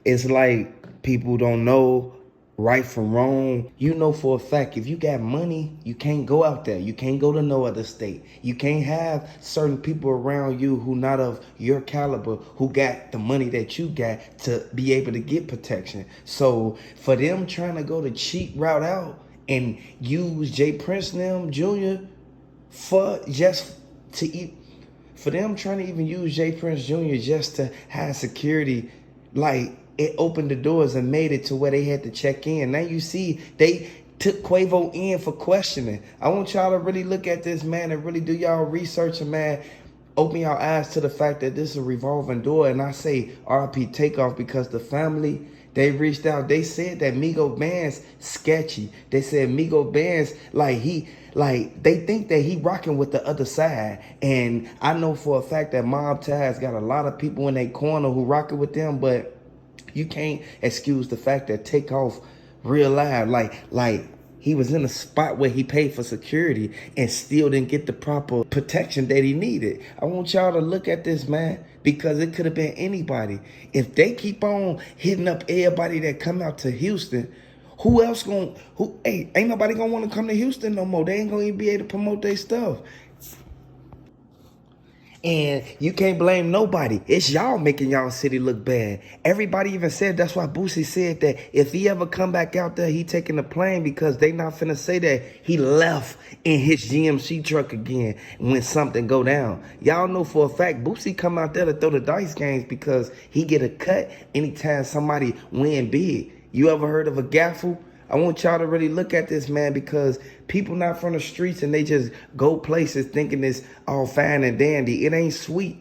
it's like people don't know right from wrong. You know for a fact, if you got money, you can't go out there. You can't go to no other state. You can't have certain people around you who not of your caliber, who got the money that you got to be able to get protection. So for them trying to go the cheap route out and use J. Prince them Jr. for just to eat, for them trying to even use J. Prince Jr. just to have security, like, it opened the doors and made it to where they had to check in. Now you see, they took Quavo in for questioning. I want y'all to really look at this, man, and really do y'all research, and, man, open your eyes to the fact that this is a revolving door. And I say RP Takeoff because the family, they reached out. They said that Migo band's sketchy. They said Migo band's they think that he rocking with the other side. And I know for a fact that MobTies got a lot of people in their corner who rocking with them, but you can't excuse the fact that Takeoff real live, like he was in a spot where he paid for security and still didn't get the proper protection that he needed. I want y'all to look at this, man, because it could have been anybody. If they keep on hitting up everybody that come out to Houston, who else ain't nobody gonna want to come to Houston no more. They ain't gonna even be able to promote their stuff. And you can't blame nobody. It's y'all making y'all city look bad. Everybody even said, that's why Boosie said that if he ever come back out there, he taking the plane, because they not finna say that he left in his GMC truck again when something go down. Y'all know for a fact Boosie come out there to throw the dice games because he get a cut anytime somebody win big. You ever heard of a gaffle? I want y'all to really look at this, man, because people not from the streets and they just go places thinking it's all fine and dandy. It ain't sweet.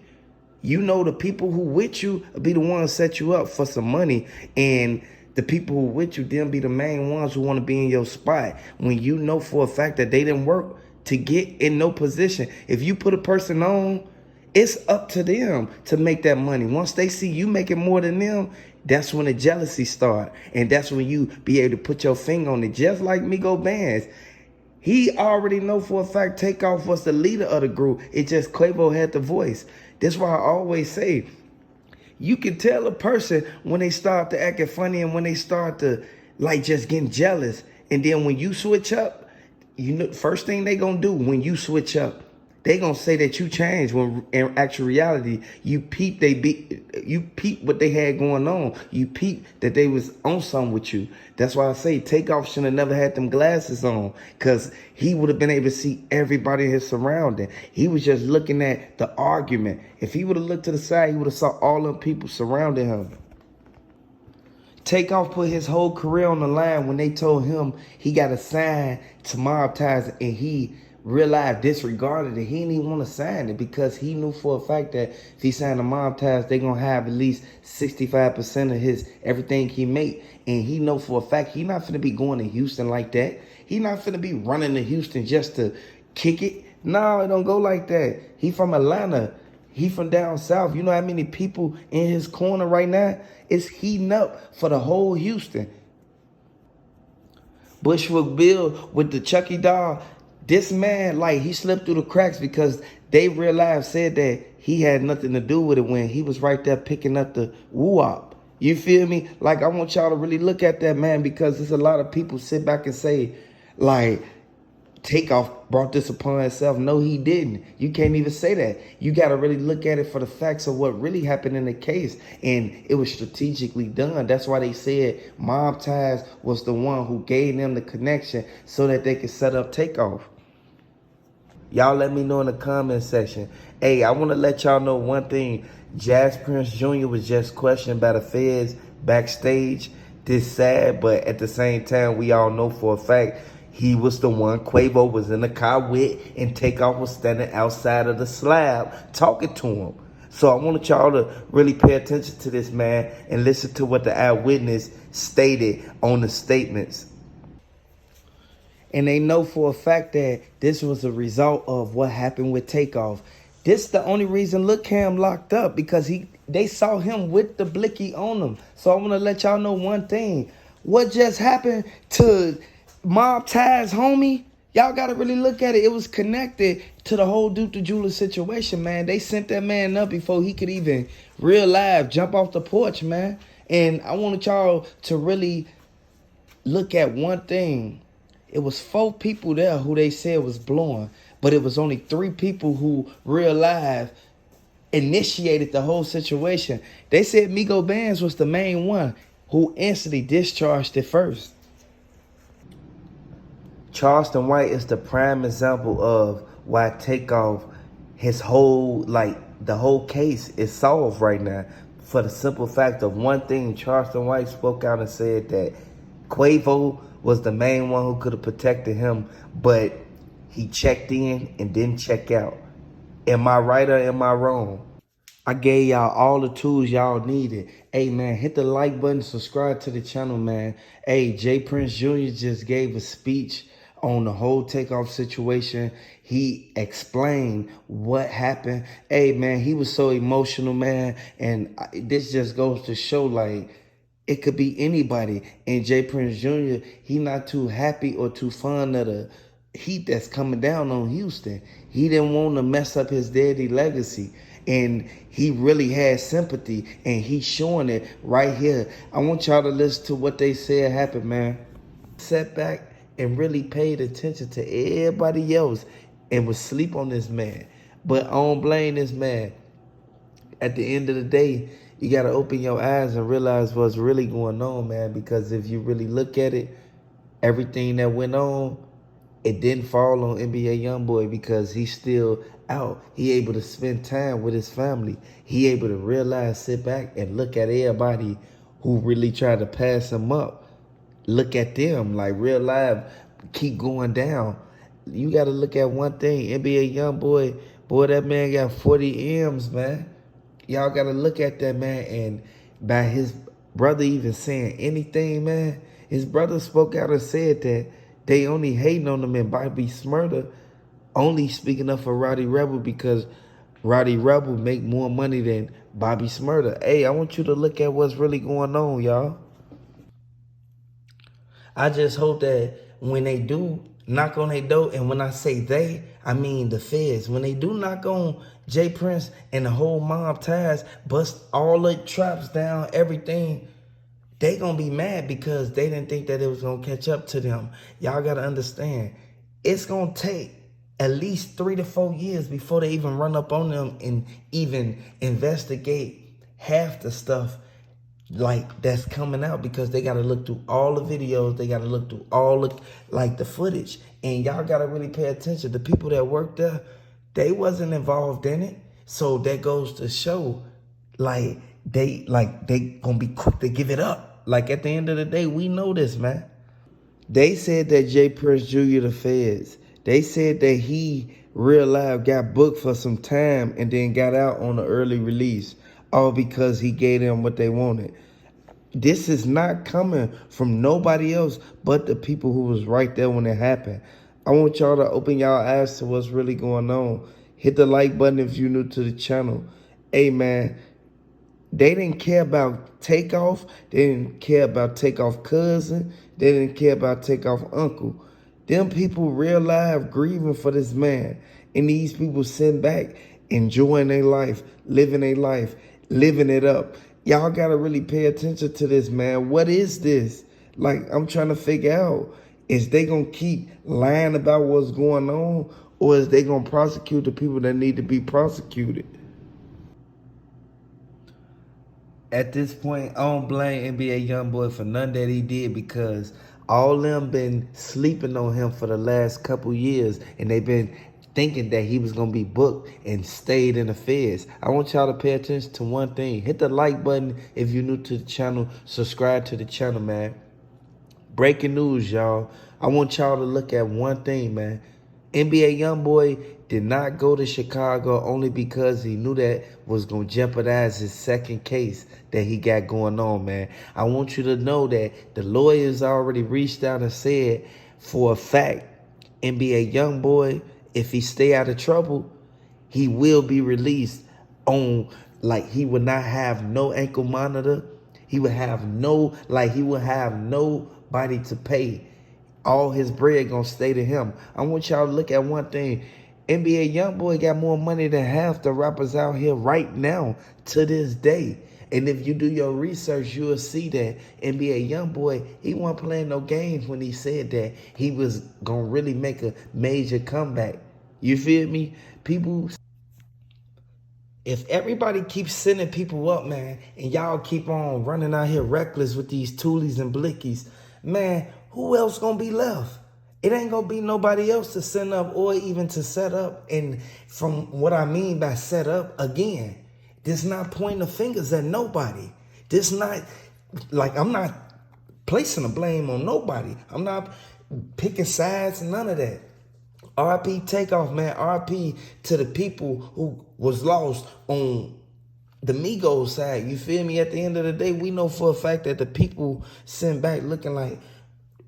You know the people who with you be the ones set you up for some money, and the people who with you then be the main ones who want to be in your spot when you know for a fact that they didn't work to get in no position. If you put a person on, it's up to them to make that money. Once they see you making more than them, that's when the jealousy start. And that's when you be able to put your finger on it. Just like Migo Bands. He already know for a fact Takeoff was the leader of the group. It just Quavo had the voice. That's why I always say, you can tell a person when they start to acting funny and when they start to like just getting jealous. And then when you switch up, you know, first thing they gonna do when you switch up, they gonna say that you changed, when in actual reality, you peep what they had going on. You peep that they was on something with you. That's why I say Takeoff should have never had them glasses on, because he would have been able to see everybody in his surrounding. He was just looking at the argument. If he would have looked to the side, he would have saw all them people surrounding him. Takeoff put his whole career on the line when they told him he got to sign to MobTies, and he realized, disregarded it. He didn't even want to sign it because he knew for a fact that if he signed to MobTies, they gonna have at least 65% of his everything he make. And he know for a fact he not finna be going to Houston like that. He not finna be running to Houston just to kick it. No, it don't go like that. He from Atlanta. He from down south. You know how many people in his corner right now? It's heating up for the whole Houston. Bushwick Bill with the Chucky doll. This man, like, he slipped through the cracks because they realized, said that he had nothing to do with it when he was right there picking up the woo-op. You feel me? Like, I want y'all to really look at that, man, because there's a lot of people sit back and say, like, Takeoff brought this upon himself. No, he didn't. You can't even say that. You got to really look at it for the facts of what really happened in the case. And it was strategically done. That's why they said MobTies was the one who gave them the connection so that they could set up Takeoff. Y'all let me know in the comment section. Hey, I want to let y'all know one thing. J. Prince Jr. was just questioned by the feds backstage. This sad, but at the same time, we all know for a fact he was the one Quavo was in the car with, and Takeoff was standing outside of the slab talking to him. So I want y'all to really pay attention to this, man, and listen to what the eyewitness stated on the statements. And they know for a fact that this was a result of what happened with Takeoff. This is the only reason Lil Cam locked up, because they saw him with the blicky on him. So I want to let y'all know one thing. What just happened to MobTies, homie? Y'all got to really look at it. It was connected to the whole Duke093 situation, man. They sent that man up before he could even real life jump off the porch, man. And I want y'all to really look at one thing. It was 4 people there who they said was blowing, but it was only 3 people who real life initiated the whole situation. They said Migo Bands was the main one who instantly discharged it first. Charleston White is the prime example of why Takeoff, his whole, the whole case is solved right now. For the simple fact of one thing, Charleston White spoke out and said that Quavo was the main one who could have protected him, but he checked in and didn't check out. Am I right or am I wrong? I gave y'all all the tools y'all needed. Hey, man, hit the like button, subscribe to the channel, man. Hey, J Prince Jr. just gave a speech on the whole Takeoff situation. He explained what happened. Hey, man, he was so emotional, man. And this just goes to show, like, it could be anybody. And J Prince Jr., he not too happy or too fond of the heat that's coming down on Houston. He didn't want to mess up his daddy legacy. And he really had sympathy, and he's showing it right here. I want y'all to listen to what they said happened, man. Sat back and really paid attention to everybody else and was sleep on this man. But I don't blame this man. At the end of the day, you got to open your eyes and realize what's really going on, man. Because if you really look at it, everything that went on, it didn't fall on NBA Youngboy because he's still out. He able to spend time with his family. He able to realize, sit back and look at everybody who really tried to pass him up. Look at them, like real life, keep going down. You got to look at one thing. NBA Youngboy, boy, that man got 40 M's, man. Y'all got to look at that, man. And by his brother even saying anything, man, his brother spoke out and said that they only hating on him, and Bobby Smurda only speaking up for Roddy Rebel because Roddy Rebel make more money than Bobby Smurda. Hey, I want you to look at what's really going on, y'all. I just hope that when they do knock on their door, and when I say they, I mean the feds, when they do knock on J Prince and the whole MobTies, bust all the traps down, everything, they gonna be mad because they didn't think that it was gonna catch up to them. Y'all gotta understand, it's gonna take at least 3 to 4 years before they even run up on them and even investigate half the stuff like that's coming out, because they gotta look through all the videos, they gotta look through all the footage, and y'all gotta really pay attention. The people that worked there, they wasn't involved in it, so that goes to show they gonna be quick to give it up. Like, at the end of the day, we know this, man. They said that J Prince Jr. the feds, they said that he real life got booked for some time and then got out on an early release, all because he gave them what they wanted. This is not coming from nobody else but the people who was right there when it happened. I want y'all to open y'all eyes to what's really going on. Hit the like button if you're new to the channel. Hey, man, they didn't care about Takeoff. They didn't care about Takeoff cousin. They didn't care about Takeoff uncle. Them people real life grieving for this man. And these people sitting back, enjoying their life, living it up. Y'all got to really pay attention to this, man. What is this? Like, I'm trying to figure out, is they going to keep lying about what's going on, or is they going to prosecute the people that need to be prosecuted? At this point, I don't blame NBA Youngboy for none that he did, because all them been sleeping on him for the last couple years, and they been thinking that he was going to be booked and stayed in the feds. I want y'all to pay attention to one thing. Hit the like button if you're new to the channel. Subscribe to the channel, man. Breaking news, y'all. I want y'all to look at one thing, man. NBA Youngboy did not go to Chicago only because he knew that was going to jeopardize his second case that he got going on, man. I want you to know that the lawyers already reached out and said for a fact, NBA Youngboy, if he stay out of trouble, he will be released on, like, he would not have no ankle monitor. He would have no, he would have nobody to pay. All his bread gonna stay to him. I want y'all to look at one thing. NBA Youngboy got more money than half the rappers out here right now to this day. And if you do your research, you'll see that NBA YoungBoy, he wasn't playing no games when he said that he was going to really make a major comeback. You feel me? People, if everybody keeps sending people up, man, and y'all keep on running out here reckless with these toolies and blickies, man, who else going to be left? It ain't going to be nobody else to send up or even to set up. And from what I mean by set up, again, this not pointing the fingers at nobody. This not, like, I'm not placing the blame on nobody. I'm not picking sides, none of that. RP Takeoff, man. RP to the people who was lost on the Migo side. You feel me? At the end of the day, we know for a fact that the people sent back looking like,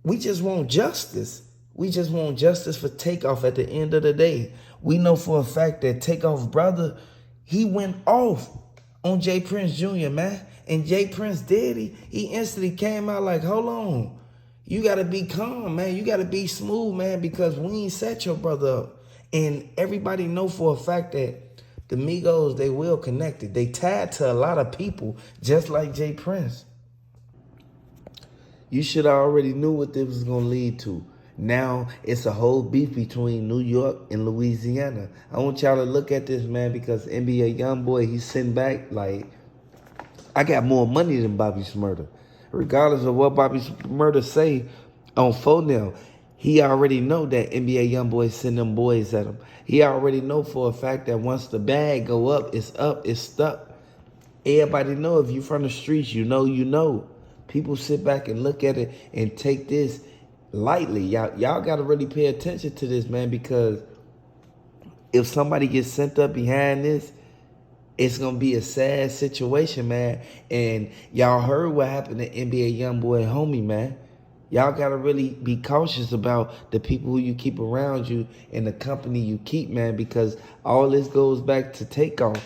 we just want justice. We just want justice for Takeoff at the end of the day. We know for a fact that Takeoff brother, he went off on J Prince Jr., man. And J Prince Daddy, he instantly came out like, hold on. You got to be calm, man. You got to be smooth, man, because we ain't set your brother up. And everybody know for a fact that the Migos, they well connected. They tied to a lot of people, just like J Prince. You should have already knew what this was going to lead to. Now it's a whole beef between New York and Louisiana. I want y'all to look at this, man, because NBA YoungBoy, he's sitting back like, I got more money than Bobby Shmurda. Regardless of what Bobby Shmurda say on phone now, he already know that NBA YoungBoy send them boys at him. He already know for a fact that once the bag go up, it's stuck. Everybody know if you from the streets, you know, you know. People sit back and look at it and take this lightly. Y'all got to really pay attention to this, man, because if somebody gets sent up behind this, it's going to be a sad situation, man. And y'all heard what happened to NBA YoungBoy homie, man. Y'all got to really be cautious about the people who you keep around you and the company you keep, man, because all this goes back to Takeoff.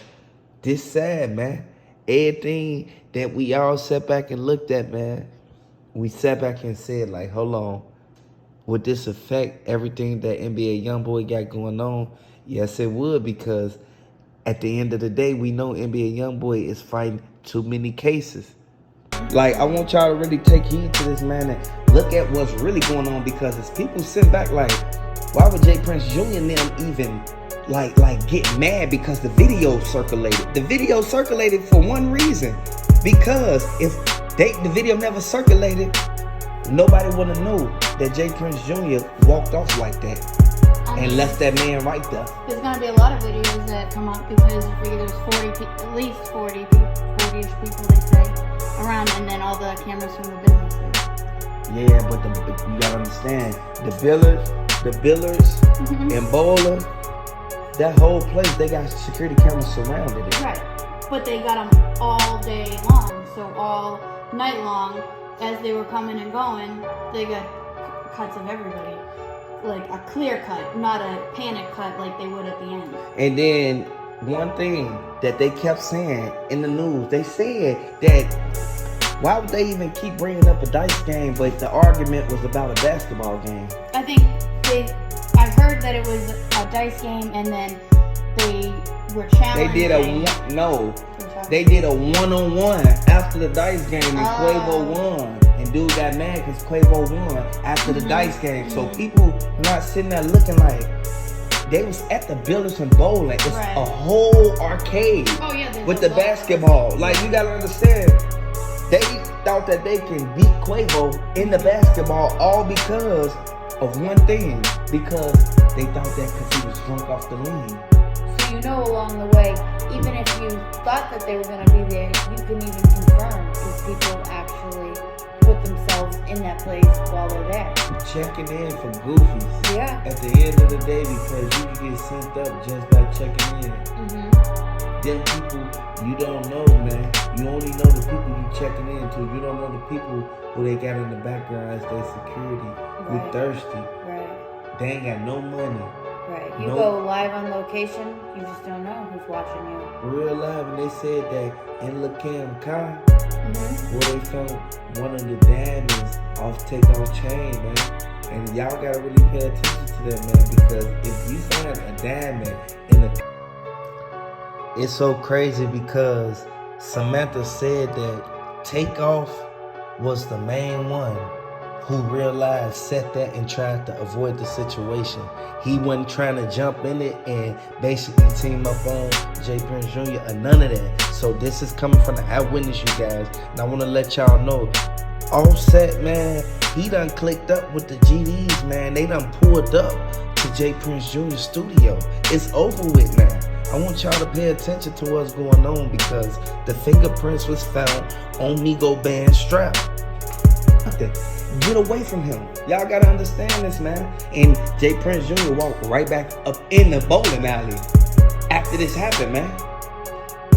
This sad, man. Everything that we all sat back and looked at, man, we sat back and said, like, hold on. Would this affect everything that NBA YoungBoy got going on? Yes, it would, because at the end of the day, we know NBA YoungBoy is fighting too many cases. Like, I want y'all to really take heed to this, man, and look at what's really going on, because as people sit back like, why would J Prince Jr. and them even like get mad because the video circulated? The video circulated for one reason, because if the video never circulated, nobody would have known that J Prince Jr. walked off like that and left that man right there. There's going to be a lot of videos that come up because you figure there's at least 40-ish people, they say, around, and then all the cameras from the businesses. Yeah, but you gotta understand, the billers, and Bowler, that whole place, they got security cameras surrounded it. Right, but they got them all day long, so all night long, as they were coming and going, they got cuts of everybody. Like a clear cut, not a panic cut like they would at the end. And then one thing that they kept saying in the news, they said that why would they even keep bringing up a dice game, but the argument was about a basketball game? I think I heard that it was a dice game, and then they were challenging. They did a one-on-one after the dice game, and Quavo won. And dude got mad because Quavo won after the dice game. So people not sitting there looking like they was at the Billiards and Bowling. It's a whole arcade with the basketball. Like, you gotta understand, they thought that they can beat Quavo in the basketball all because of one thing. Because they thought that because he was drunk off the lean. So you know along the way, even if you thought that they were going to be there, you can even confirm if people actually put themselves in that place while they're there. Checking in for goofies. Yeah. At the end of the day, because you can get sent up just by checking in. Them people you don't know, man. You only know the people you checking into. You don't know the people who they got in the background as their security. Who thirsty. Right. They ain't got no money. Right. You go live on location, you just don't know who's watching you. Real live, and they said that in Cam5th, where they found one of the diamonds off Takeoff chain, man. And y'all gotta really pay attention to that, man, because if you find a diamond in a... It's so crazy because Samantha said that Takeoff was the main one who realized, set that, and tried to avoid the situation. He wasn't trying to jump in it and basically team up on J. Prince Jr. or none of that. So this is coming from the eyewitness, you guys. And I want to let y'all know, Offset, man, he done clicked up with the GDs, man. They done pulled up to J. Prince Jr.'s studio. It's over with now. I want y'all to pay attention to what's going on because the fingerprints was found on Migo band's strap. Get away from him. Y'all gotta understand this, man. And J. Prince Jr. walked right back up in the bowling alley after this happened, man.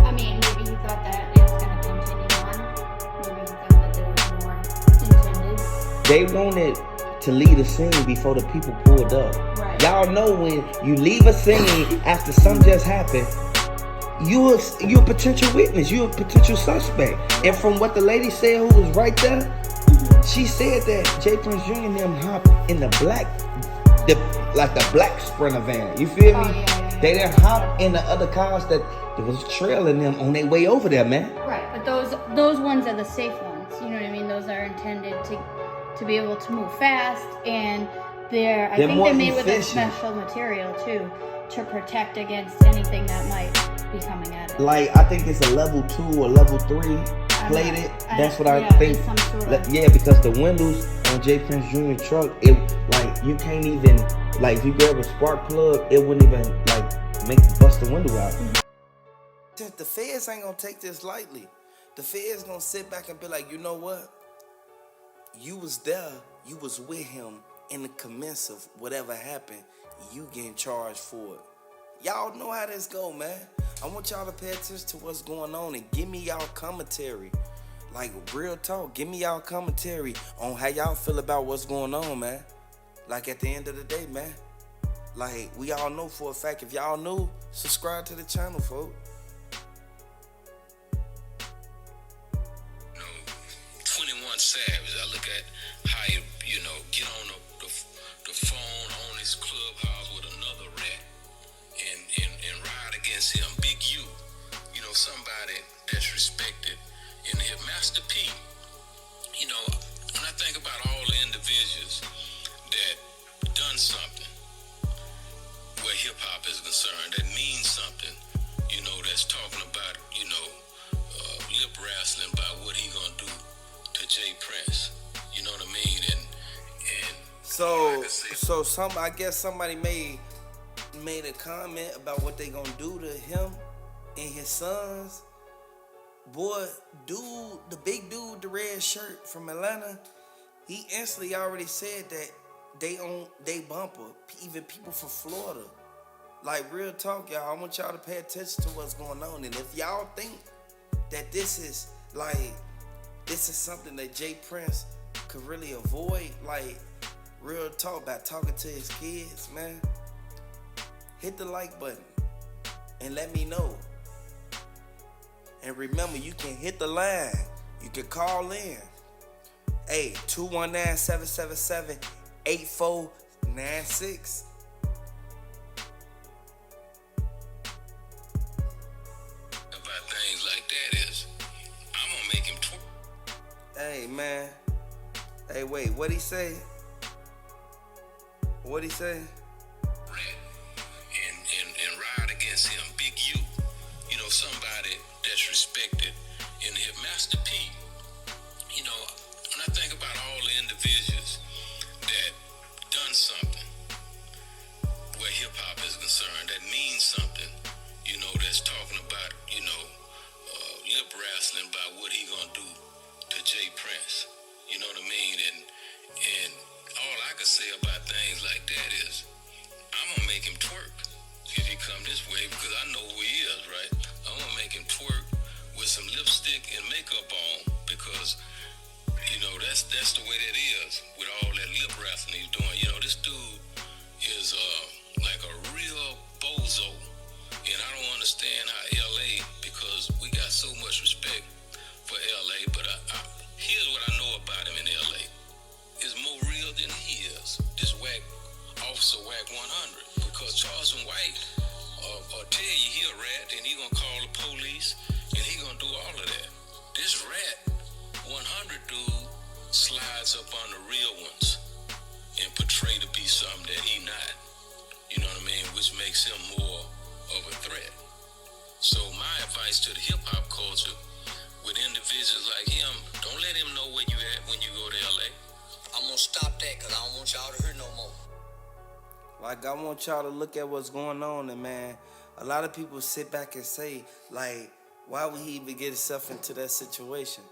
I mean, maybe he thought that it was gonna continue on. Maybe he thought that there was more intended. They wanted to leave a scene before the people pulled up. Right. Y'all know when you leave a scene after something just happened, you're a potential witness. You're a potential suspect. And from what the lady said who was right there, she said that J. Prince Jr. and them hopped in the black Sprinter van. You feel me? Yeah. They didn't hop in the other cars that was trailing them on their way over there, man. Right, but those ones are the safe ones. You know what I mean? Those are intended to be able to move fast, and I think they're made with a special material too to protect against anything that might be coming at it. Like I think it's a level 2 or level 3 plated. That's what I think. Some sort of... Yeah, because the windows on J. Prince Jr. truck, it like you can't even like if you grab a spark plug, it wouldn't even like bust the window out. The feds ain't gonna take this lightly. The feds gonna sit back and be like, you know what? You was there, you was with him in the commence of whatever happened. You getting charged for it. Y'all know how this go, man. I want y'all to pay attention to what's going on and give me y'all commentary. Like, real talk, give me y'all commentary on how y'all feel about what's going on, man. Like, at the end of the day, man. Like, we all know for a fact. If y'all new, subscribe to the channel, folks. 21 Savage, I look at how he, get on the phone on his clubhouse with another rat and ride against him. Big U, somebody that's respected in here. Master P, when I think about all the individuals that done something where hip-hop is concerned, that means something, that's talking about, lip wrestling about what he gonna do to J. Prince. You know what I mean? And I guess somebody made a comment about what they gonna do to him and his sons. Boy, the big dude, the red shirt from Atlanta, he instantly already said that they own they bumper. Even people from Florida. Like, real talk, y'all. I want y'all to pay attention to what's going on. And if y'all think that this is something that J. Prince could really avoid, like, real talk, about talking to his kids, man, hit the like button and let me know. And remember, you can hit the line. You can call in. Hey, 219-777-8496. about things like that is, I'm gonna make him Hey, man. Hey, wait, what'd he say? What'd he say? and ride against him. Big U, somebody that's respected in here. Master P, when I think about all the individuals that done something where hip-hop is concerned, that means something, that's talking about, lip wrestling about what he gonna do to J. Prince. You know what I mean? And all I can say about things like that is, I'm gonna make him twerk if he come this way, because I know who he is, right? I'm gonna make him twerk with some lipstick and makeup on, because that's the way that is with all that lip wrestling he's doing. This dude is like a real bozo, and I don't understand how LA, because we got so much respect for LA, but here's what I know about him in LA. It's more real than he is. This Officer Whack 100, because Charleston White or tell you he a rat, and he gonna call the police, and he gonna do all of slides up on the real ones and portray to be something that he not. You know what I mean? Which makes him more of a threat. So my advice to the hip-hop culture, with individuals like him, don't let him know where you at when you go to LA. I'm gonna stop that because I don't want y'all to hear no more. Like, I want y'all to look at what's going on, and man, a lot of people sit back and say, like, why would he even get himself into that situation?